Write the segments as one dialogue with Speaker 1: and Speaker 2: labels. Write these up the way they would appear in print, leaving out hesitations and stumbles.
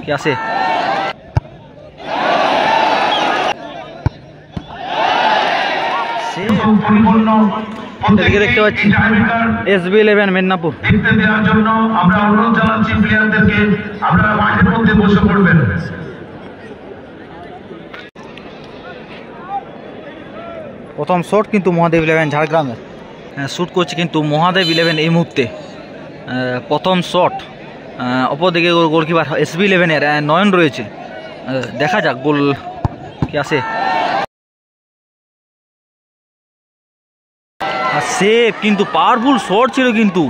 Speaker 1: কি আছে দেখতে পাচ্ছি SB11 মেদিনীপুর। প্রথম শট কিন্তু মহাদেব 11 ঝাড়গ্রামের শুট করছে কিন্তু মহাদেব 11 এই মুহূর্তে। প্রথম শট অপরদিকে গোলকিপার SB11 এর নয়ন রয়েছে, দেখা যাক গোল কি আসে। সেভ কিন্তু পাওয়ারফুল শট ছিল কিন্তু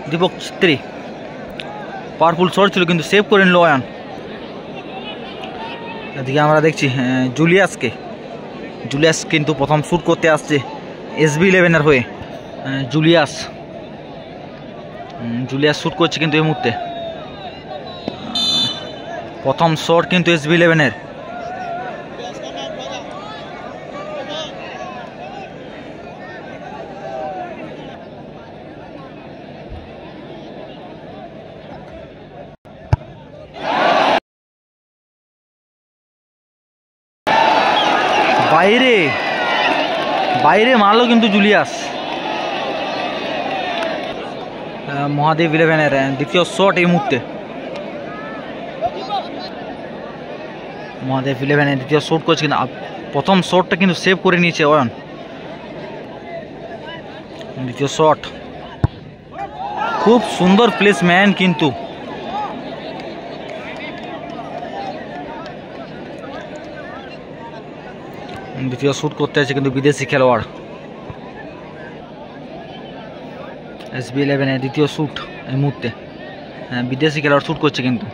Speaker 1: দীপক চিত্রী, পাওয়ারফুল শট ছিল কিন্তু সেভ করে নিল অয়ন। এদিকে আমরা দেখছি জুলিয়াস কিন্তু প্রথম শুট করতে আসছে SB11 এর হয়ে। জুলিয়াস শুট করছে কিন্তু এই মুহূর্তে। প্রথম শট কিন্তু SB11 এর। বাইরে মারলো কিন্তু জুলিয়াস। মহাদেব 11 এর দ্বিতীয় শট এই মুহূর্তে। মহাদেব 11 এর দ্বিতীয় শট করছে কিন্তু প্রথম শটটা কিন্তু সেভ করে নিয়েছে অয়ন। দ্বিতীয় শট খুব সুন্দর প্লেসম্যান কিন্তু। দ্বিতীয় শুট করতে আছে কিন্তু বিদেশি খেলোয়াড়। SB11 এর দ্বিতীয় শুট এই মুহূর্তে, বিদেশি খেলোয়াড় শুট করছে কিন্তু।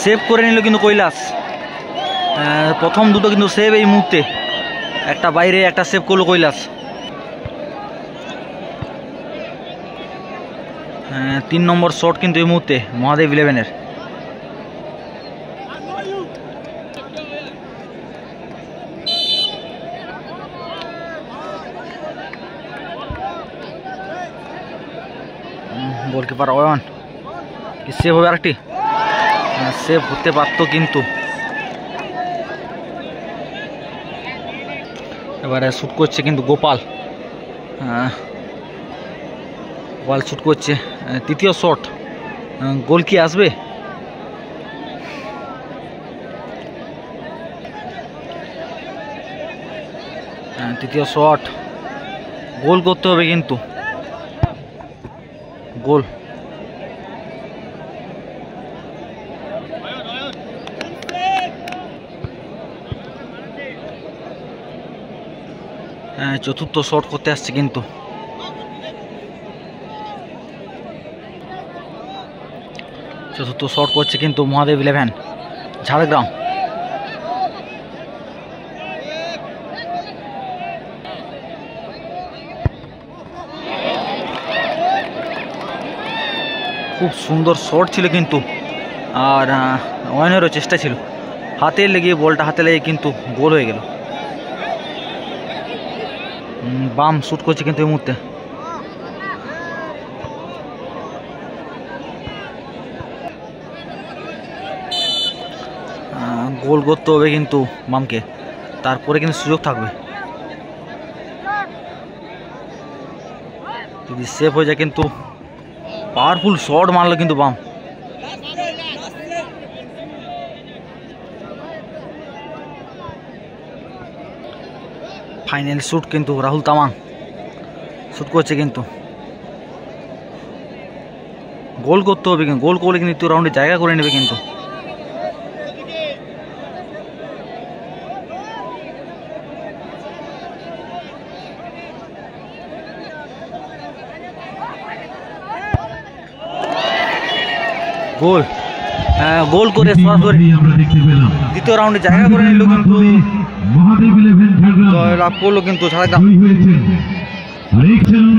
Speaker 1: সেভ করে নিল কিন্তু কৈলাস। প্রথম দুটো কিন্তু সেভ এই মুহূর্তে, একটা বাইরে একটা সেভ করলো কৈলাস। 3 নম্বর শট কিন্তু এই মুহূর্তে মহাদেব 11 এর। গোলকিপার অয়ন, কি সেভ হবে আরেকটি? সেভ হতে পারতো কিন্তু। এবারে শুট করছে কিন্তু গোপাল শুট করছে। তৃতীয় শট, গোল কি আসবে? তৃতীয় শট, গোল করতে হবে কিন্তু। গোল চতুর্থ শট করতে আসছে কিন্তু। চতুর্থ শট করছে কিন্তু মহাদেব 11 ঝাড়গ্রাম। খুব সুন্দর শট ছিল কিন্তু, আর অয়নেরও চেষ্টা ছিল, হাতে লেগে বলটা হাতে লেগে কিন্তু গোল হয়ে গেল। বাম শুট করছে কিন্তু এই মুহূর্তে। গোল করতে হবে কিন্তু বামকে, তারপরে কিন্তু সুযোগ থাকবে। যদি সেভ হয়ে যায় কিন্তু, পাওয়ারফুল শট মারলো কিন্তু বাম। ফাইনাল শুট কিন্তু রাহুল তামাং শুট করছে কিন্তু। গোল করতে হবে কিন্তু, গোল করলে কিন্তু রাউন্ডে জায়গা করে নেবে কিন্তু। গোল, গোল করে সরাসরি দ্বিতীয় রাউন্ডে জায়গা করে নিল কিন্তু। লাভ করলো কিন্তু ঝাড়গ্রাম।
Speaker 2: জয়ী হয়েছেন। আর এই খেলা